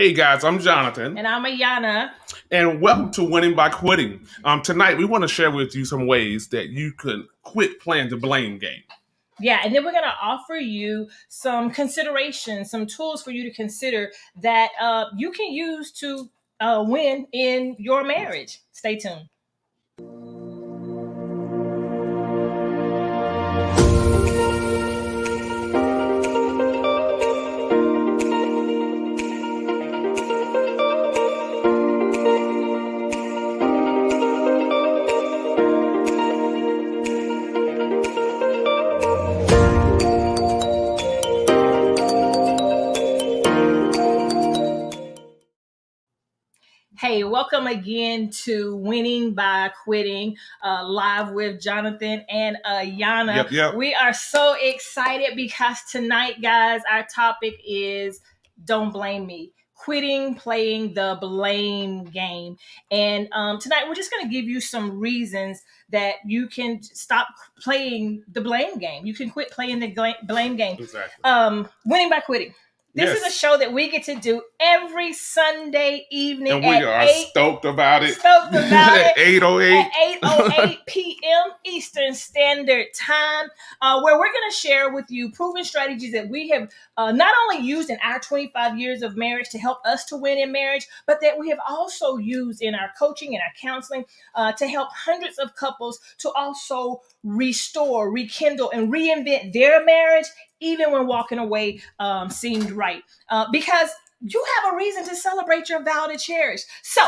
Hey guys, I'm Jonathan. And I'm Ayanna. And welcome to Winning by Quitting. Tonight we want to share with you some ways that you can quit playing the blame game. Yeah, and then we're going to offer you some considerations, some tools for you to consider that you can use to win in your marriage. Stay tuned. Hey, welcome again to Winning by Quitting, live with Jonathan and Ayanna. Yep. We are so excited because tonight, guys, our topic is Don't Blame Me. Quitting playing the blame game. And tonight, we're just going to give you some reasons that you can stop playing the blame game. You can quit playing the blame game. Exactly. Winning by Quitting. This is a show that we get to do every Sunday evening and we are stoked about it. At 8:08. At 8:08 p.m. Eastern Standard Time, where we're going to share with you proven strategies that we have not only used in our 25 years of marriage to help us to win in marriage, but that we have also used in our coaching and our counseling to help hundreds of couples to also restore, rekindle, and reinvent their marriage, even when walking away seemed right. Because you have a reason to celebrate your vow to cherish. So,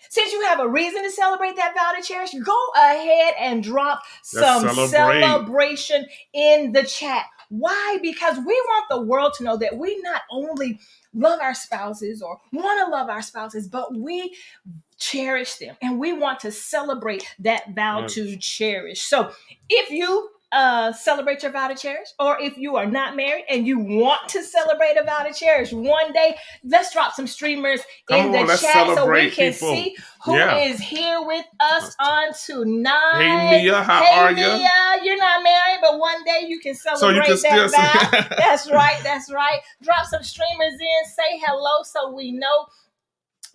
since you have a reason to celebrate that vow to cherish, go ahead and drop some celebration in the chat. Why? Because we want the world to know that we not only love our spouses or want to love our spouses, but we cherish them and we want to celebrate that vow to cherish. So if you celebrate your vow to cherish, or if you are not married and you want to celebrate a vow to cherish one day, let's drop some streamers in the chat so we can see who is here with us on tonight. Hey Mia, how are you? Mia, you're not married, but one day you can celebrate that vow. That's right. Drop some streamers in, say hello so we know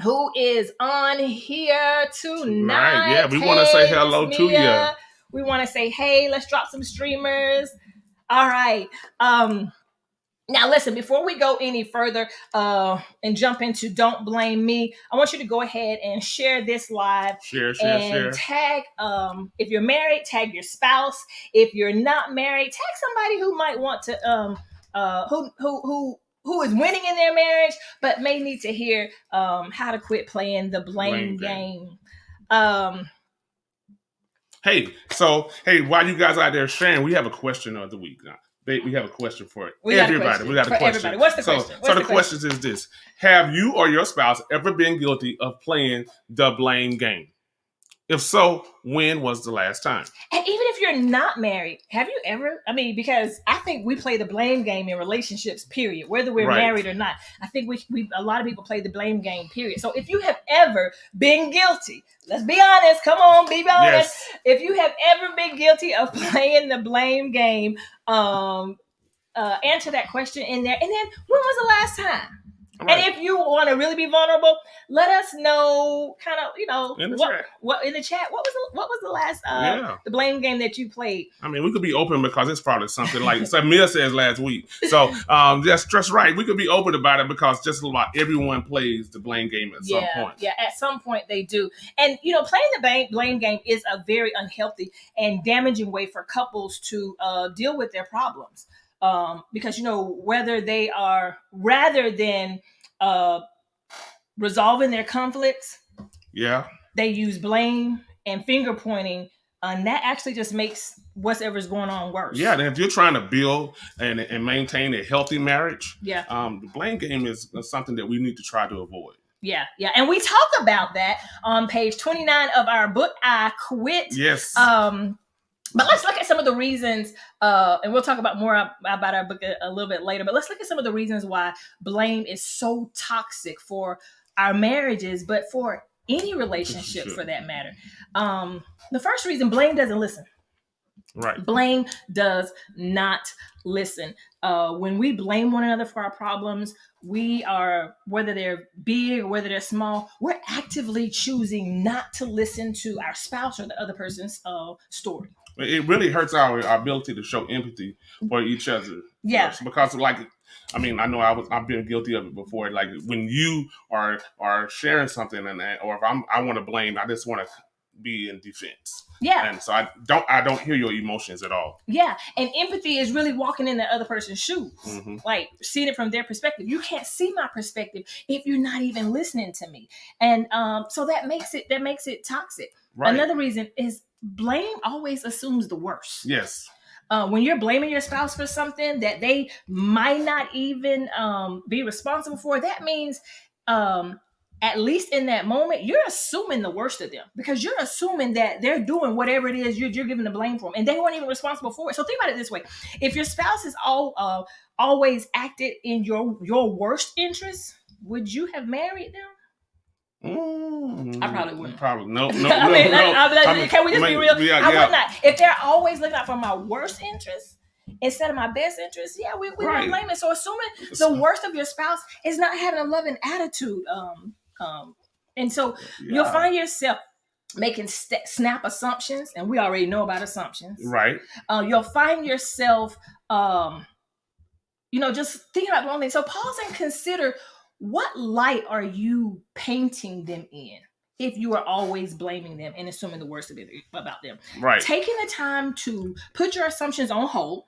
who is on here tonight. Yeah, we want to say hello to you. We want to say, hey, let's drop some streamers. All right. Now, listen, before we go any further and jump into Don't Blame Me, I want you to go ahead and share this live. Share. Tag, if you're married, tag your spouse. If you're not married, tag somebody who might want to, who is winning in their marriage, but may need to hear how to quit playing the blame game. Hey, while you guys out there sharing, we have a question of the week now. We have a question for everybody. We got a question. Everybody. What's the question? The question is this: have you or your spouse ever been guilty of playing the blame game? If so, when was the last time? And even if you're not married, have you ever? I mean, because I think we play the blame game in relationships, period. Whether we're married or not, I think we a lot of people play the blame game, period. So if you have ever been guilty, let's be honest. Come on, be honest. Yes. If you have ever been guilty of playing the blame game, answer that question in there. And then, when was the last time? Right. And if you want to really be vulnerable, let us know. Kind of, in the chat. What was the last the blame game that you played? I mean, we could be open because it's probably something like Samir says last week. So just right. We could be open about it because just about everyone plays the blame game at some point. Yeah, at some point they do. And playing the blame game is a very unhealthy and damaging way for couples to deal with their problems. Because whether they are rather than resolving their conflicts, they use blame and finger pointing, and that actually just makes whatever's going on worse. Yeah, and if you're trying to build and maintain a healthy marriage, the blame game is something that we need to try to avoid. Yeah, and we talk about that on page 29 of our book, I Quit. Yes. But let's look at some of the reasons, and we'll talk about more about our book a little bit later, but let's look at some of the reasons why blame is so toxic for our marriages, but for any relationship for that matter. The first reason, blame doesn't listen. Right. Blame does not listen. When we blame one another for our problems, we are, whether they're big or whether they're small, we're actively choosing not to listen to our spouse or the other person's story. It really hurts our ability to show empathy for each other. Yeah. Because like, I mean, I know I've been guilty of it before. Like when you are sharing something or if I want to blame, I just want to be in defense. Yeah. And so I don't hear your emotions at all. Yeah. And empathy is really walking in the other person's shoes. Mm-hmm. Like seeing it from their perspective. You can't see my perspective if you're not even listening to me. And so that makes it toxic. Right. Another reason is blame always assumes the worst. Yes. When you're blaming your spouse for something that they might not even be responsible for, that means at least in that moment, you're assuming the worst of them because you're assuming that they're doing whatever it is you're giving the blame for them, and they weren't even responsible for it. So think about it this way: if your spouse has always acted in your worst interest, would you have married them? I probably wouldn't. Probably no. Can we just be real? I would not. If they're always looking out for my worst interest instead of my best interest, yeah, we don't blame it. So assuming the worst of your spouse is not having a loving attitude. And so you'll find yourself making snap assumptions, and we already know about assumptions. Right. You'll find yourself, just thinking about the wrong thing. So pause and consider, what light are you painting them in if you are always blaming them and assuming the worst about them? Right. Taking the time to put your assumptions on hold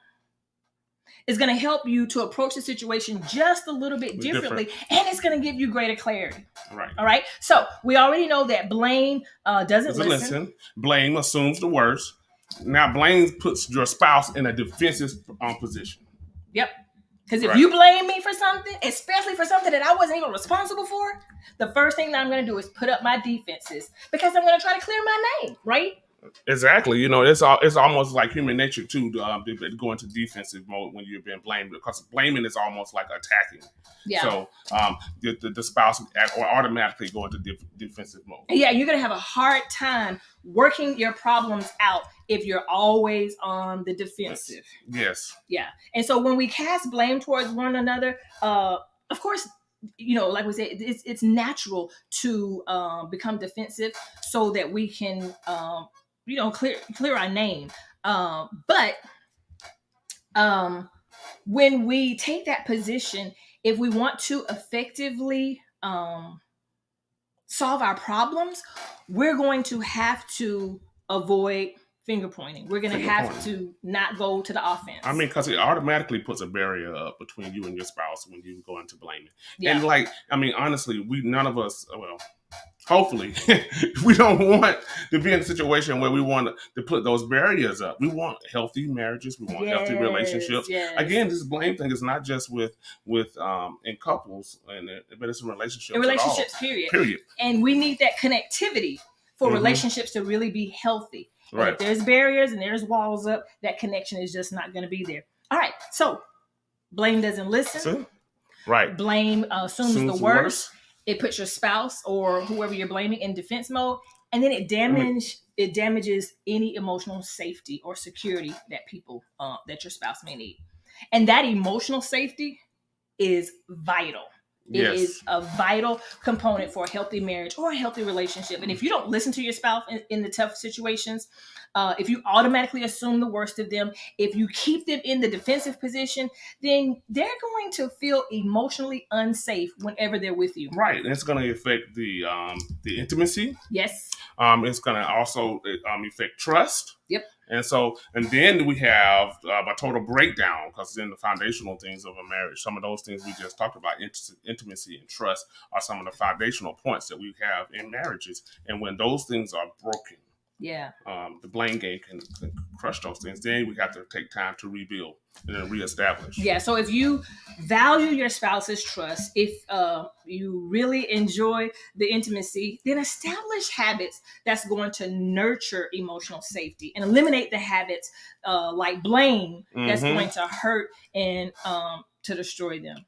is going to help you to approach the situation just a little bit differently, and it's going to give you greater clarity. Right. All right. So we already know that blame doesn't listen. Blame assumes the worst. Now, blame puts your spouse in a defensive position. Yep. Because if you blame me for something, especially for something that I wasn't even responsible for, the first thing that I'm going to do is put up my defenses because I'm going to try to clear my name, right? Exactly. It's almost like human nature too to go into defensive mode when you've been blamed, because blaming is almost like attacking. Yeah. So the spouse will automatically go into defensive mode. Yeah, you're gonna have a hard time working your problems out if you're always on the defensive. Yes. Yeah. And so when we cast blame towards one another, of course, like we said, it's natural to become defensive so that we can clear our name. But when we take that position, if we want to effectively solve our problems, we're going to have to avoid finger pointing. We're going to have to not go to the offense. I mean, because it automatically puts a barrier up between you and your spouse when you go into blaming. Yeah. And honestly, none of us, hopefully, we don't want to be in a situation where we want to put those barriers up. We want healthy marriages. We want healthy relationships. Yes. Again, this blame thing is not just with in couples, but it's in relationships. In relationships, period. And we need that connectivity for relationships to really be healthy. Right. If there's barriers and there's walls up, that connection is just not going to be there. All right. So blame doesn't listen. Right. Blame assumes the worst. It puts your spouse or whoever you're blaming in defense mode, and then it damages any emotional safety or security that people that your spouse may need. And that emotional safety is vital. It is a vital component for a healthy marriage or a healthy relationship. And if you don't listen to your spouse in the tough situations, if you automatically assume the worst of them, if you keep them in the defensive position, then they're going to feel emotionally unsafe whenever they're with you. Right. And it's going to affect the intimacy. Yes. It's going to also affect trust. Yep. And then we have a total breakdown, because then the foundational things of a marriage, some of those things we just talked about, intimacy and trust, are some of the foundational points that we have in marriages. And when those things are broken, the blame game can crush those things. Then we have to take time to rebuild and then reestablish. Yeah. So if you value your spouse's trust, if you really enjoy the intimacy, then establish habits that's going to nurture emotional safety and eliminate the habits like blame that's going to hurt and to destroy them.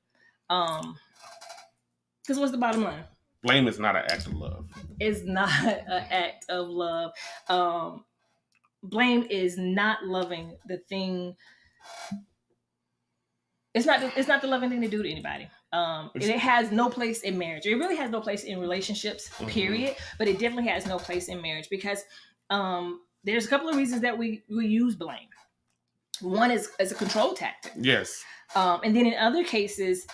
Because what's the bottom line? Blame is not an act of love. It's not an act of love. blame is not loving the thing. It's not the loving thing to do to anybody. And it has no place in marriage. It really has no place in relationships, period. But it definitely has no place in marriage because there's a couple of reasons that we use blame. One is as a control tactic. Yes. And then in other cases,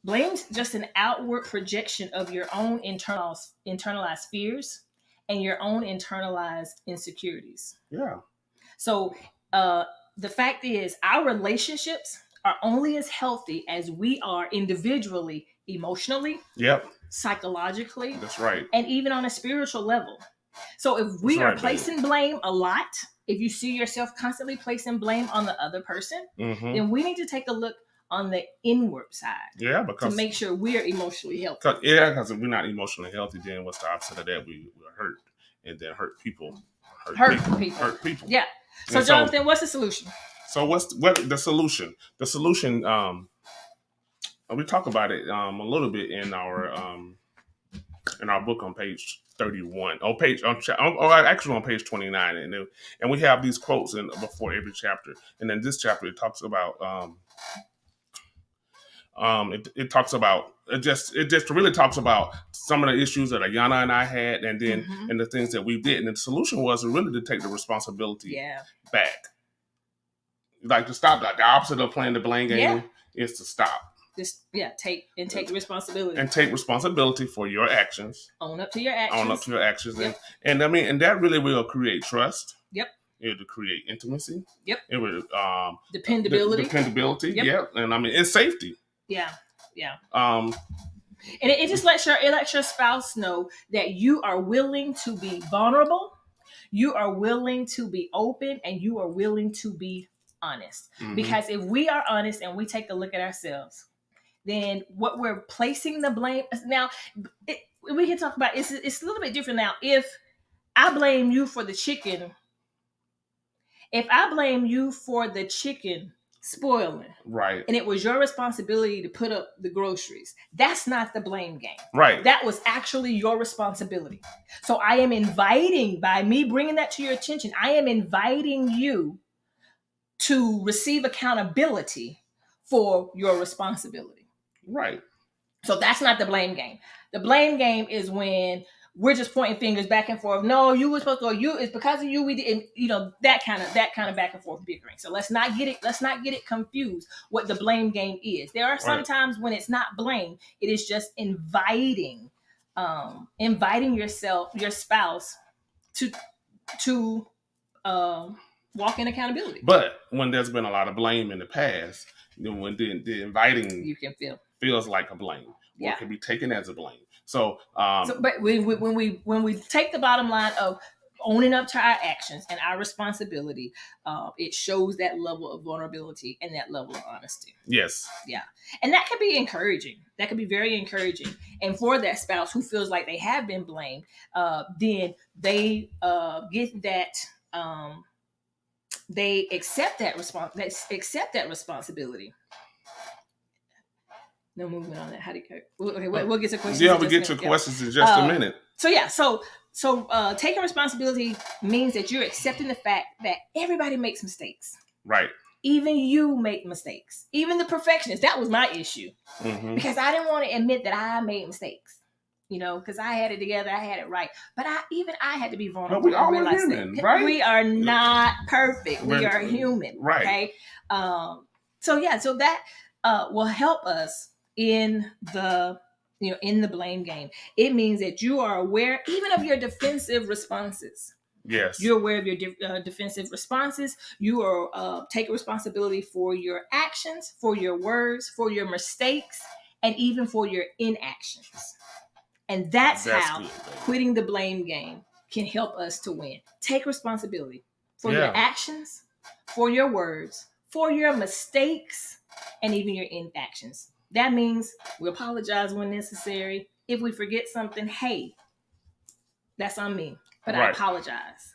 blame's just an outward projection of your own internalized fears and your own internalized insecurities. Yeah. So the fact is, our relationships are only as healthy as we are individually, emotionally, yep, psychologically. That's right. And even on a spiritual level. So if we are placing blame a lot, if you see yourself constantly placing blame on the other person, then we need to take a look on the inward side. Yeah, because to make sure we're emotionally healthy. Because if we're not emotionally healthy, then what's the opposite of that? We're hurt, and then hurt people. Hurt people. Yeah. So Jonathan, what's the solution? So what the solution? The solution, we talk about it a little bit in our book on page 31. Actually on page 29, and we have these quotes before every chapter. And then this chapter it talks about it just really talks about some of the issues that Ayanna and I had, and then and the things that we did. And the solution was really to take the responsibility back. Like to stop. Like the opposite of playing the blame game is to stop. Just take responsibility. And take responsibility for your actions. Own up to your actions. Yep. And that really will create trust. Yep. It will create intimacy. Yep. It will dependability. Dependability. Yep. And it's safety. Yeah. Yeah. And it just lets your spouse know that you are willing to be vulnerable, you are willing to be open, and you are willing to be honest. Because if we are honest and we take a look at ourselves, then what we're placing the blame now, we can talk about it's a little bit different now. If I blame you for the chicken, spoiling, right, and it was your responsibility to put up the groceries, that's not the blame game. Right. That was actually your responsibility. So I am inviting, by me bringing that to your attention, I am inviting you to receive accountability for your responsibility. Right. So that's not the blame game. The blame game is when we're just pointing fingers back and forth. No, you were supposed to, or it's because of you we did, that kind of back and forth bickering. So let's not get it confused what the blame game is. There are some times when it's not blame, it is just inviting your spouse to walk in accountability. But when there's been a lot of blame in the past, then when the inviting you can feels like a blame, or it can be taken as a blame. So but when we take the bottom line of owning up to our actions and our responsibility, it shows that level of vulnerability and that level of honesty. Yes. Yeah. And that can be encouraging. That can be very encouraging. And for that spouse who feels like they have been blamed, then they get that. They accept that responsibility. No movement on that. How do you? Okay, we'll get to questions. Yeah, we'll get to questions in just a minute. So taking responsibility means that you're accepting the fact that everybody makes mistakes. Right. Even you make mistakes. Even the perfectionist. That was my issue. Because I didn't want to admit that I made mistakes. Because I had it together, I had it right. But I had to be vulnerable. But we all are human, right? We are not perfect. We are human. Right. Okay. So that will help us in the blame game. It means that you are aware even of your defensive responses. Yes. You're aware of your defensive responses. You are taking responsibility for your actions, for your words, for your mistakes, and even for your inactions. And that's how quitting the blame game can help us to win. Take responsibility for your actions, for your words, for your mistakes, and even your inactions. That means we apologize when necessary. If we forget something, hey, that's on me. But I apologize.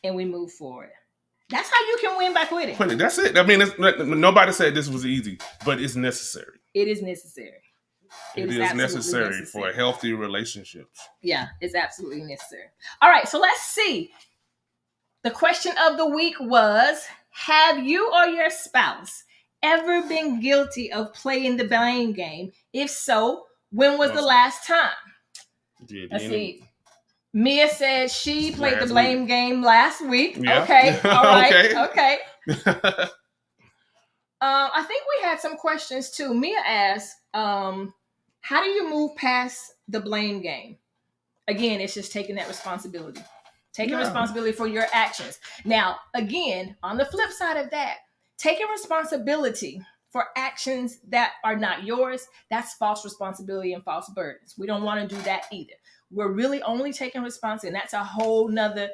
And we move forward. That's how you can win by quitting. That's it. I mean, nobody said this was easy, but it's necessary. It is necessary. It is necessary for healthy relationships. Yeah, it's absolutely necessary. All right, so let's see. The question of the week was, have you or your spouse ever been guilty of playing the blame game? If so, when was the last time? Let's see. Mia said she played the blame game last week. Yeah. Okay. All right. Okay. I think we had some questions too. Mia asked, how do you move past the blame game? Again, it's just taking that responsibility. Taking responsibility for your actions. Now, again, on the flip side of that, taking responsibility for actions that are not yours, that's false responsibility and false burdens. We don't want to do that either. We're really only taking responsibility, and that's a whole nother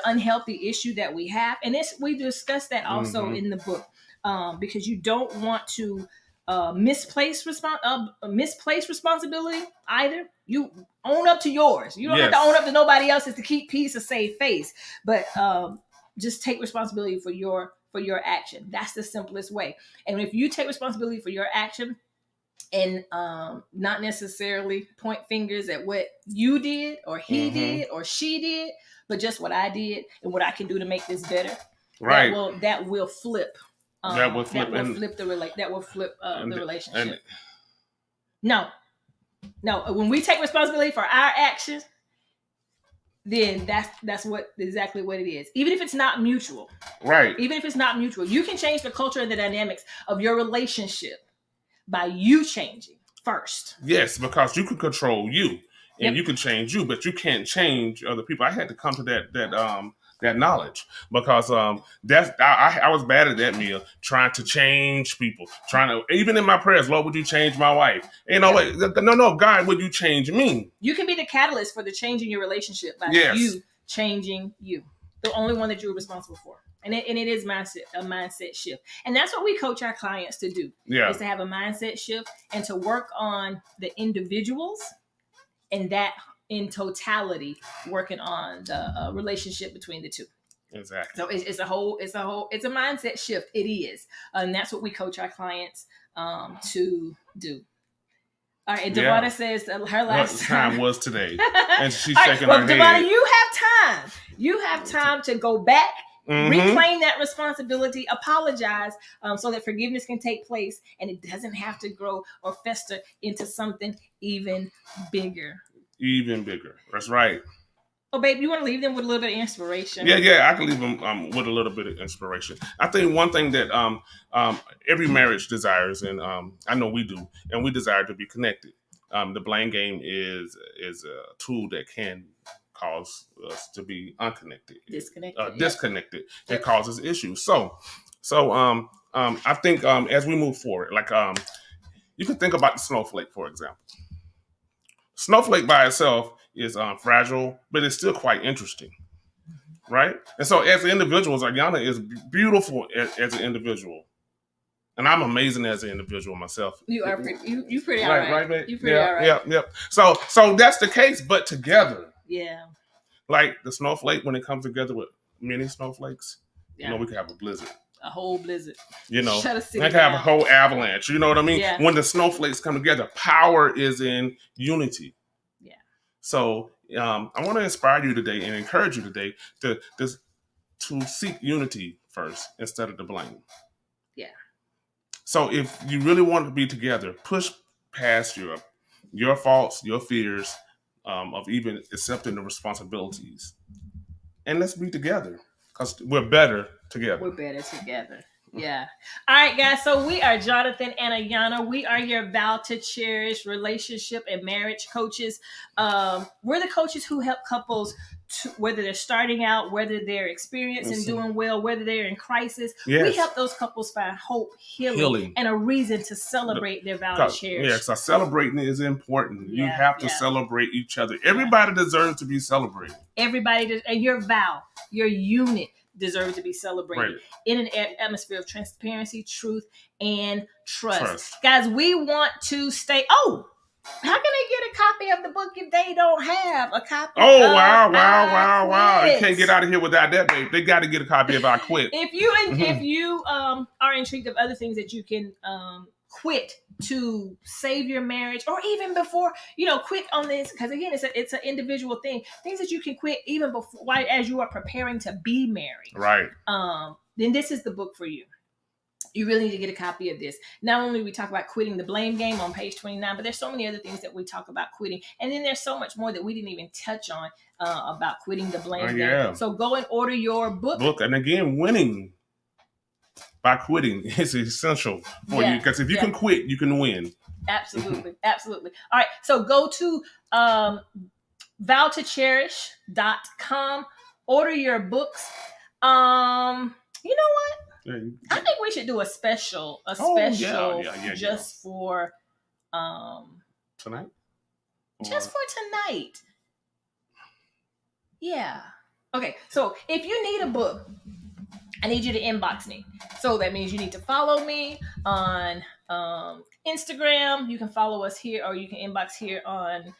unhealthy issue that we have. And we discussed that also in the book, because you don't want to misplace responsibility either. You own up to yours. You don't have to own up to nobody else's to keep peace or save face. But just take responsibility for your action. That's the simplest way. And if you take responsibility for your action and not necessarily point fingers at what you did or he did or she did, but just what I did and what I can do to make this better. Right. That will flip. That will flip the relationship. No. When we take responsibility for our actions, then that's exactly what it is. Even if it's not mutual. Right. Even if it's not mutual, you can change the culture and the dynamics of your relationship by you changing first. Yes, because you can control you and you can change you, but you can't change other people. I had to come to that knowledge because I was bad at that, Mia, trying to change people, even in my prayers, Lord, would you change my wife? No, God, would you change me? You can be the catalyst for the change in your relationship by you changing you, the only one that you're responsible for. And it is a mindset shift. And that's what we coach our clients to do, is to have a mindset shift and to work on the individuals and that in totality, working on the relationship between the two. Exactly. So it's a mindset shift. It is. And that's what we coach our clients to do. All right. Devonna says her last time was today. And she's shaking her head. Devonna, you have time. You have time to go back, reclaim that responsibility, apologize, so that forgiveness can take place and it doesn't have to grow or fester into something even bigger. Even bigger. That's right. Oh, babe, you want to leave them with a little bit of inspiration? Yeah, I can leave them with a little bit of inspiration. I think one thing that every marriage desires, and I know we do, and we desire to be connected. The blame game is a tool that can cause us to be unconnected, disconnected. It causes issues. So I think as we move forward, like you can think about the snowflake, for example. Snowflake by itself is fragile, but it's still quite interesting, right? And so as individuals, Ayanna is beautiful as an individual. And I'm amazing as an individual myself. You are pretty, you pretty all right. Right, babe? You pretty all right. Yeah. So that's the case, but together. Yeah. Like the snowflake, when it comes together with many snowflakes, we can have a blizzard. A whole blizzard. Shut a city down. Have a whole avalanche. You know what I mean? Yeah. When the snowflakes come together, power is in unity. Yeah. So I want to inspire you today and encourage you today to seek unity first instead of the blame. Yeah. So if you really want to be together, push past your faults, your fears of even accepting the responsibilities, and let's be together. Because we're better together. We're better together. Yeah. All right, guys. So we are Jonathan and Ayanna. We are your Vow to Cherish relationship and marriage coaches. We're the coaches who help couples, whether they're starting out, whether they're experiencing doing well, whether they're in crisis. Yes. We help those couples find hope, healing, and a reason to celebrate their vow to cherish. Yeah, so celebrating is important. You have to celebrate each other. Everybody deserves to be celebrated. Everybody does, and your vow, your unit deserves to be celebrated in an atmosphere of transparency, truth, and trust. Guys, we want to stay. Oh, how can they get a copy of the book if they don't have a copy? Oh, wow. You can't get out of here without that, babe. They got to get a copy of our quit. If you are intrigued of other things that you can quit to save your marriage, or even before, quit on this, because again, it's an individual thing. Things that you can quit even before, as you are preparing to be married. Right. Then this is the book for you. You really need to get a copy of this. Not only we talk about quitting the blame game on page 29, but there's so many other things that we talk about quitting. And then there's so much more that we didn't even touch on about quitting the blame game. So go and order your book. And again, winning by quitting is essential for you, because if you can quit, you can win. Absolutely. Absolutely. All right. So go to vowtocherish.com, order your books. You know what? I think we should do a special just for tonight. Just for tonight. Yeah. Okay. So if you need a book, I need you to inbox me. So that means you need to follow me on Instagram. You can follow us here, or you can inbox here on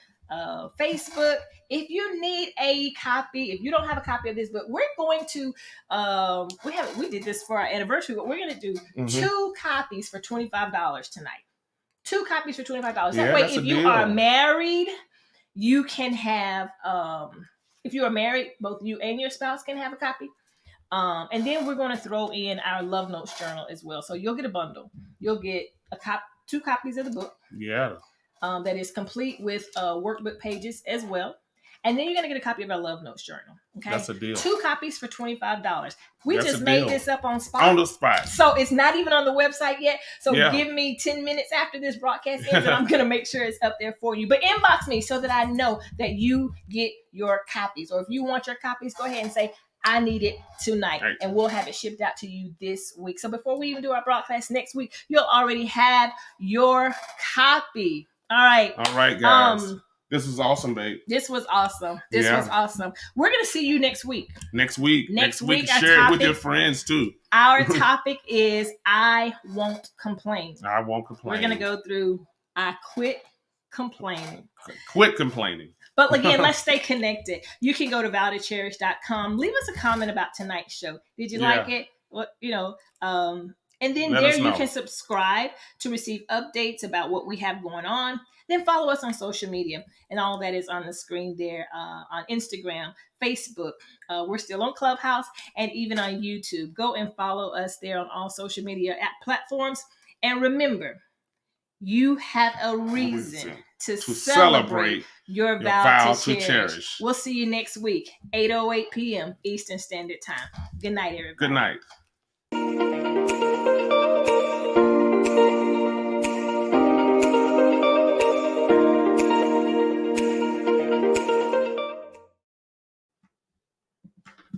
Facebook. If you need a copy, if you don't have a copy of this book, we're going to we did this for our anniversary, but we're going to do 2 copies for $25 tonight. 2 copies for $25. That way, if you are married, you can have if you are married, both you and your spouse can have a copy. And then we're going to throw in our Love Notes journal as well. So you'll get a bundle. You'll get 2 copies of the book. Yeah. That is complete with workbook pages as well. And then you're going to get a copy of our Love Notes journal. Okay. That's a deal. 2 copies for $25. We just made this up on spot. On the spot. So it's not even on the website yet. So give me 10 minutes after this broadcast ends, and I'm going to make sure it's up there for you. But inbox me so that I know that you get your copies. Or if you want your copies, go ahead and say, I need it tonight, and we'll have it shipped out to you this week. So before we even do our broadcast next week, you'll already have your copy. All right. All right, guys. This was awesome, babe. This was awesome. This was awesome. We're going to see you next week. Next week. Share it with your friends, too. Our topic is I Won't Complain. I won't complain. We're going to go through I Quit Complaining. Quit complaining. But again, let's stay connected. You can go to vowtocherish.com. Leave us a comment about tonight's show. Did you like it? And then you can subscribe to receive updates about what we have going on. Then follow us on social media, and all that is on the screen there on Instagram, Facebook. We're still on Clubhouse and even on YouTube. Go and follow us there on all social media platforms. And remember, you have a reason to celebrate your vow to cherish. We'll see you next week, 8:08 p.m. Eastern Standard Time. Good night, everybody. Good night.